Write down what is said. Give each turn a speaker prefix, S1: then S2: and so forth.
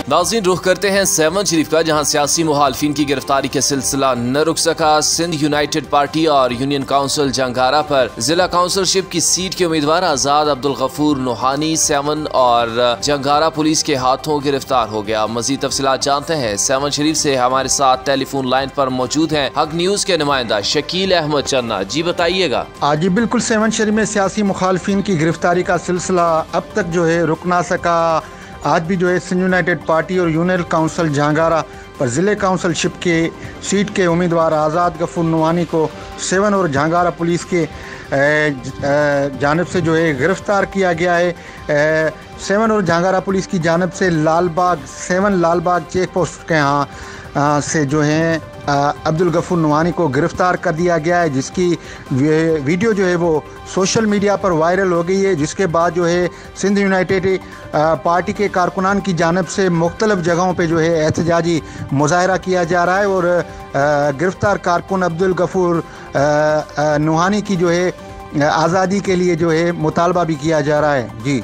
S1: नाज़रीन, रुख करते हैं सेवन शरीफ का, जहां सियासी मुखालफिन की गिरफ्तारी का सिलसिला न रुक सका। सिंध यूनाइटेड पार्टी और यूनियन काउंसिल जंगारा पर जिला काउंसिलशिप की सीट के उम्मीदवार आजाद अब्दुल गफूर नूहानी सेवन और जंगारा पुलिस के हाथों गिरफ्तार हो गया। मजीद तफसीलात जानते हैं। सेवन शरीफ से हमारे साथ टेलीफोन लाइन पर मौजूद हैं हक न्यूज के नुमाइंदा शकील अहमद चन्ना। जी बताइएगा।
S2: जी बिल्कुल, सेवन शरीफ में सियासी मुखालफिन की गिरफ्तारी का सिलसिला अब तक जो है रुक ना सका। आज भी जो है सिंध यूनाइटेड पार्टी और यूनियन काउंसिल जहांगारा पर ज़िले काउंसिलशिप के सीट के उम्मीदवार आज़ाद गफूर नूहानी को सेवन और जहांगारा पुलिस के जानिब से जो है गिरफ़्तार किया गया है। सेवन और जहांगारा पुलिस की जानिब से लालबाग चेक पोस्ट के यहाँ से जो है अब्दुल गफूर नूहानी को गिरफ़्तार कर दिया गया है, जिसकी वीडियो जो है वो सोशल मीडिया पर वायरल हो गई है। जिसके बाद जो है सिंध यूनाइटेड पार्टी के कारकुनान की जानिब से मुख्तलिफ़ जगहों पे जो है एहतजाजी मुजाहरा किया जा रहा है और गिरफ़्तार कारकुन अब्दुल गफूर नूहानी की जो है आज़ादी के लिए जो है मुतालबा भी किया जा रहा है। जी।